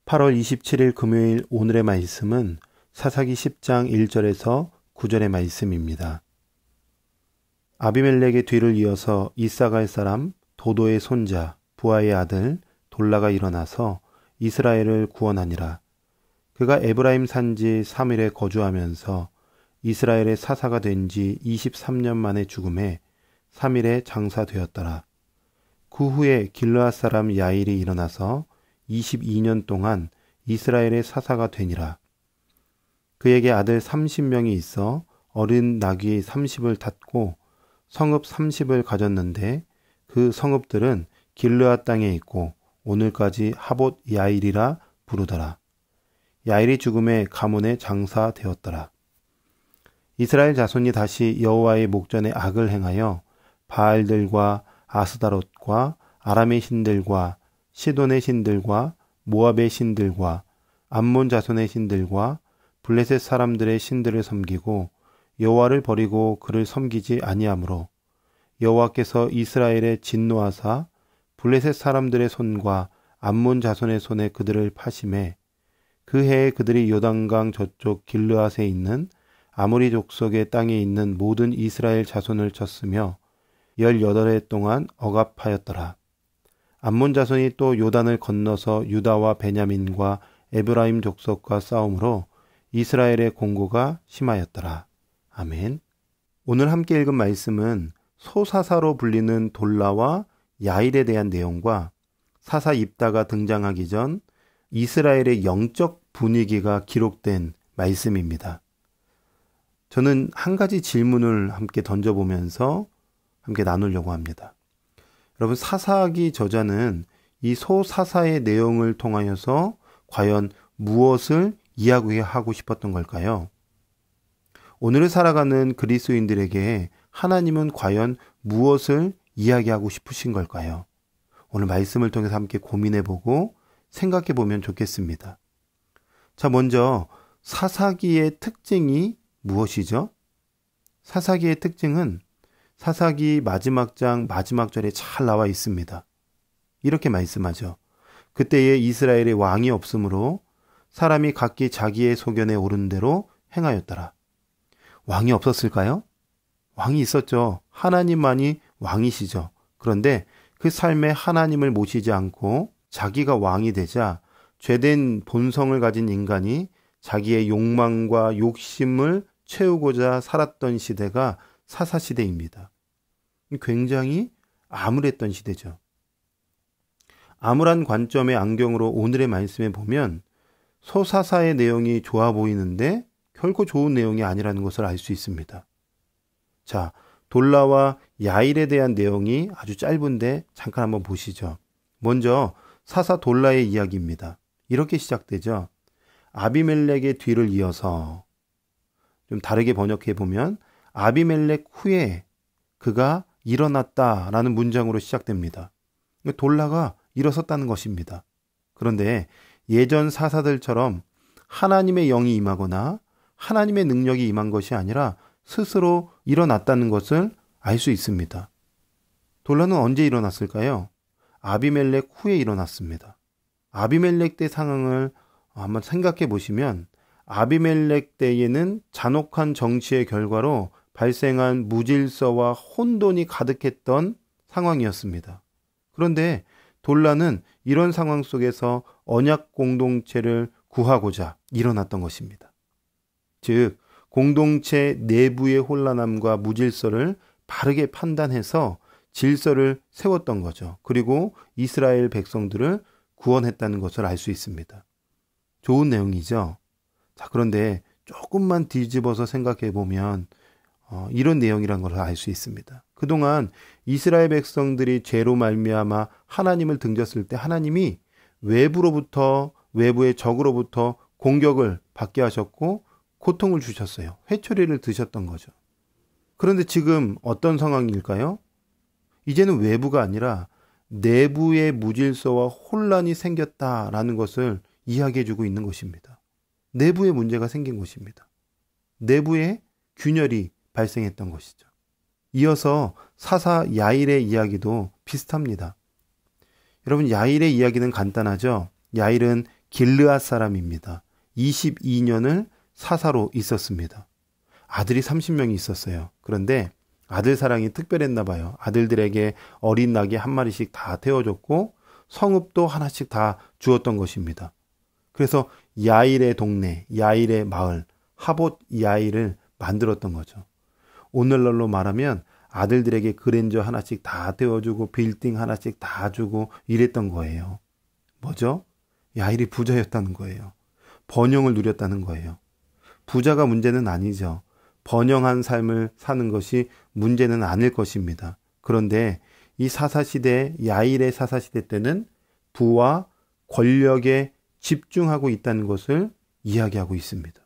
8월 27일 금요일 오늘의 말씀은 사사기 10장 1절에서 9절의 말씀입니다. 아비멜렉의 뒤를 이어서 이사갈 사람 도도의 손자 부하의 아들 돌라가 일어나서 이스라엘을 구원하니라. 그가 에브라임 산지 3일에 거주하면서 이스라엘의 사사가 된 지 23년 만에 죽음에 3일에 장사되었더라. 그 후에 길르앗 사람 야일이 일어나서 22년 동안 이스라엘의 사사가 되니라. 그에게 아들 30명이 있어 어린 나귀 30을 탔고 성읍 30을 가졌는데 그 성읍들은 길르앗 땅에 있고 오늘까지 하봇 야일이라 부르더라. 야일이 죽음에 가문에 장사되었더라. 이스라엘 자손이 다시 여호와의 목전에 악을 행하여 바알들과 아스다롯과 아람의 신들과 시돈의 신들과 모압의 신들과 암몬 자손의 신들과 블레셋 사람들의 신들을 섬기고 여호와를 버리고 그를 섬기지 아니하므로 여호와께서 이스라엘에 진노하사 블레셋 사람들의 손과 암몬 자손의 손에 그들을 파심해 그 해에 그들이 요단강 저쪽 길르앗에 있는 아모리 족속의 땅에 있는 모든 이스라엘 자손을 쳤으며 18해 동안 억압하였더라. 암몬 자손이 또 요단을 건너서 유다와 베냐민과 에브라임 족속과 싸움으로 이스라엘의 공고가 심하였더라. 아멘. 오늘 함께 읽은 말씀은 소사사로 불리는 돌라와 야일에 대한 내용과 사사 입다가 등장하기 전 이스라엘의 영적 분위기가 기록된 말씀입니다. 저는 한 가지 질문을 함께 던져보면서 함께 나누려고 합니다. 여러분, 사사기 저자는 이 소사사의 내용을 통하여서 과연 무엇을 이야기하고 싶었던 걸까요? 오늘을 살아가는 그리스도인들에게 하나님은 과연 무엇을 이야기하고 싶으신 걸까요? 오늘 말씀을 통해서 함께 고민해보고 생각해보면 좋겠습니다. 자, 먼저 사사기의 특징이 무엇이죠? 사사기의 특징은 사사기 마지막 장 마지막 절에 잘 나와 있습니다. 이렇게 말씀하죠. 그때에 이스라엘의 왕이 없으므로 사람이 각기 자기의 소견에 오른 대로 행하였더라. 왕이 없었을까요? 왕이 있었죠. 하나님만이 왕이시죠. 그런데 그 삶에 하나님을 모시지 않고 자기가 왕이 되자 죄된 본성을 가진 인간이 자기의 욕망과 욕심을 채우고자 살았던 시대가 사사시대입니다. 굉장히 암울했던 시대죠. 암울한 관점의 안경으로 오늘의 말씀에 보면 소사사의 내용이 좋아 보이는데 결코 좋은 내용이 아니라는 것을 알 수 있습니다. 자, 돌라와 야일에 대한 내용이 아주 짧은데 잠깐 한번 보시죠. 먼저 사사 돌라의 이야기입니다. 이렇게 시작되죠. 아비멜렉의 뒤를 이어서, 좀 다르게 번역해 보면 아비멜렉 후에 그가 일어났다라는 문장으로 시작됩니다. 돌라가 일어섰다는 것입니다. 그런데 예전 사사들처럼 하나님의 영이 임하거나 하나님의 능력이 임한 것이 아니라 스스로 일어났다는 것을 알 수 있습니다. 돌라는 언제 일어났을까요? 아비멜렉 후에 일어났습니다. 아비멜렉 때 상황을 한번 생각해 보시면 아비멜렉 때에는 잔혹한 정치의 결과로 발생한 무질서와 혼돈이 가득했던 상황이었습니다. 그런데 돌라는 이런 상황 속에서 언약 공동체를 구하고자 일어났던 것입니다. 즉, 공동체 내부의 혼란함과 무질서를 바르게 판단해서 질서를 세웠던 거죠. 그리고 이스라엘 백성들을 구원했다는 것을 알 수 있습니다. 좋은 내용이죠. 자, 그런데 조금만 뒤집어서 생각해 보면 이런 내용이라는 걸 알 수 있습니다. 그동안 이스라엘 백성들이 죄로 말미암아 하나님을 등졌을 때 하나님이 외부의 적으로부터 공격을 받게 하셨고 고통을 주셨어요. 회초리를 드셨던 거죠. 그런데 지금 어떤 상황일까요? 이제는 외부가 아니라 내부의 무질서와 혼란이 생겼다라는 것을 이야기해주고 있는 것입니다. 내부에 문제가 생긴 것입니다. 내부에 균열이 발생했던 것이죠. 이어서 사사 야일의 이야기도 비슷합니다. 여러분, 야일의 이야기는 간단하죠. 야일은 길르앗 사람입니다. 22년을 사사로 있었습니다. 아들이 30명이 있었어요. 그런데 아들 사랑이 특별했나 봐요. 아들들에게 어린 낙이 한 마리씩 다 태워줬고 성읍도 하나씩 다 주었던 것입니다. 그래서 야일의 동네, 야일의 마을, 하봇 야일을 만들었던 거죠. 오늘날로 말하면 아들들에게 그랜저 하나씩 다 태워주고 빌딩 하나씩 다 주고 이랬던 거예요. 뭐죠? 야일이 부자였다는 거예요. 번영을 누렸다는 거예요. 부자가 문제는 아니죠. 번영한 삶을 사는 것이 문제는 아닐 것입니다. 그런데 이 사사시대, 야일의 사사시대 때는 부와 권력에 집중하고 있다는 것을 이야기하고 있습니다.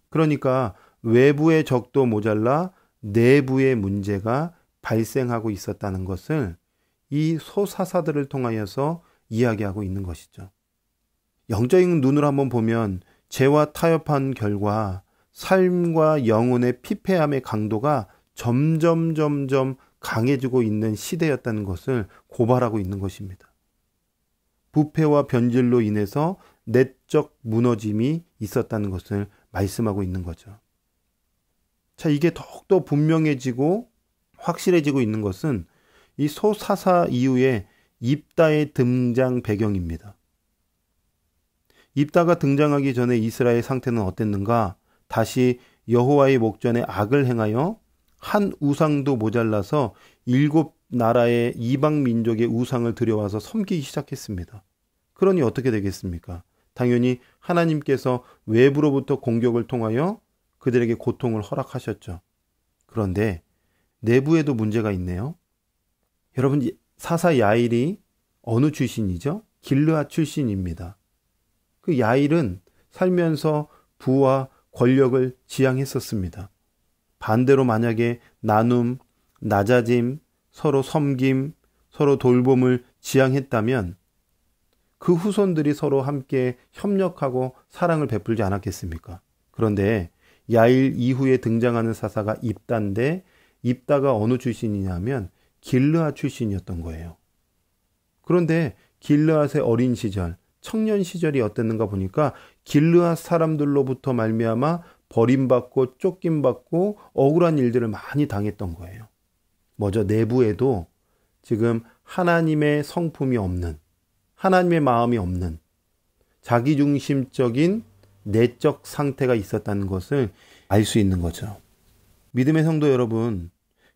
그러니까 외부의 적도 모자라 내부의 문제가 발생하고 있었다는 것을 이 소사사들을 통하여서 이야기하고 있는 것이죠. 영적인 눈으로 한번 보면 죄와 타협한 결과 삶과 영혼의 피폐함의 강도가 점점 강해지고 있는 시대였다는 것을 고발하고 있는 것입니다. 부패와 변질로 인해서 내적 무너짐이 있었다는 것을 말씀하고 있는 거죠. 자, 이게 더욱더 분명해지고 확실해지고 있는 것은 이 소사사 이후에 입다의 등장 배경입니다. 입다가 등장하기 전에 이스라엘 상태는 어땠는가? 다시 여호와의 목전에 악을 행하여 한 우상도 모자라서 7나라의 이방 민족의 우상을 들여와서 섬기기 시작했습니다. 그러니 어떻게 되겠습니까? 당연히 하나님께서 외부로부터 공격을 통하여 그들에게 고통을 허락하셨죠. 그런데 내부에도 문제가 있네요. 여러분, 사사 야일이 어느 출신이죠? 길르앗 출신입니다. 그 야일은 살면서 부와 권력을 지향했었습니다. 반대로 만약에 나눔, 낮아짐, 서로 섬김, 서로 돌봄을 지향했다면 그 후손들이 서로 함께 협력하고 사랑을 베풀지 않았겠습니까? 그런데 야일 이후에 등장하는 사사가 입다인데 입다가 어느 출신이냐면 길르앗 출신이었던 거예요. 그런데 길르앗의 어린 시절, 청년 시절이 어땠는가 보니까 길르앗 사람들로부터 말미암아 버림받고 쫓김받고 억울한 일들을 많이 당했던 거예요. 먼저 내부에도 지금 하나님의 성품이 없는, 하나님의 마음이 없는 자기중심적인 내적 상태가 있었다는 것을 알 수 있는 거죠. 믿음의 성도 여러분,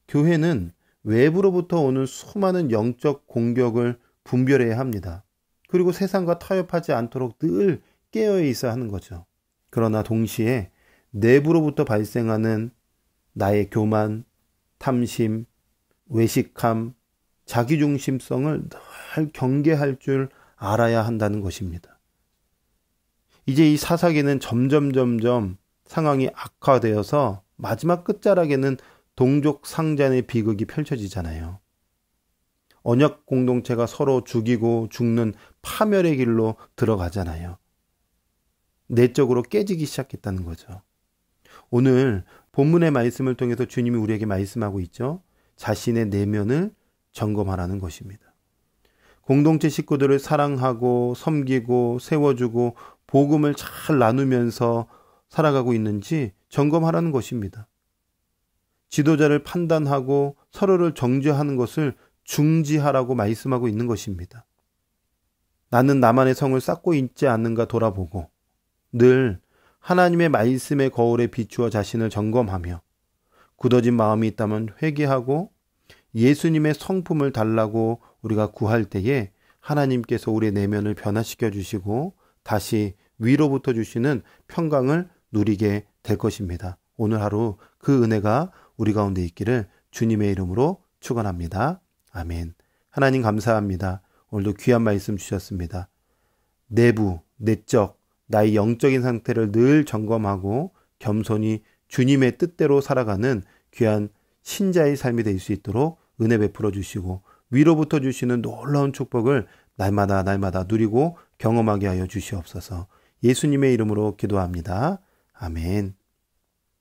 교회는 외부로부터 오는 수많은 영적 공격을 분별해야 합니다. 그리고 세상과 타협하지 않도록 늘 깨어 있어야 하는 거죠. 그러나 동시에 내부로부터 발생하는 나의 교만, 탐심, 외식함, 자기중심성을 늘 경계할 줄 알아야 한다는 것입니다. 이제 이 사사기는 점점 상황이 악화되어서 마지막 끝자락에는 동족 상잔의 비극이 펼쳐지잖아요. 언약 공동체가 서로 죽이고 죽는 파멸의 길로 들어가잖아요. 내적으로 깨지기 시작했다는 거죠. 오늘 본문의 말씀을 통해서 주님이 우리에게 말씀하고 있죠. 자신의 내면을 점검하라는 것입니다. 공동체 식구들을 사랑하고 섬기고 세워주고 복음을 잘 나누면서 살아가고 있는지 점검하라는 것입니다. 지도자를 판단하고 서로를 정죄하는 것을 중지하라고 말씀하고 있는 것입니다. 나는 나만의 성을 쌓고 있지 않는가 돌아보고 늘 하나님의 말씀의 거울에 비추어 자신을 점검하며 굳어진 마음이 있다면 회개하고 예수님의 성품을 달라고 우리가 구할 때에 하나님께서 우리의 내면을 변화시켜 주시고 다시 위로부터 주시는 평강을 누리게 될 것입니다. 오늘 하루 그 은혜가 우리 가운데 있기를 주님의 이름으로 축원합니다. 아멘. 하나님 감사합니다. 오늘도 귀한 말씀 주셨습니다. 내부, 내적, 나의 영적인 상태를 늘 점검하고 겸손히 주님의 뜻대로 살아가는 귀한 신자의 삶이 될 수 있도록 은혜 베풀어 주시고 위로부터 주시는 놀라운 축복을 날마다 누리고 경험하게 하여 주시옵소서. 예수님의 이름으로 기도합니다. 아멘.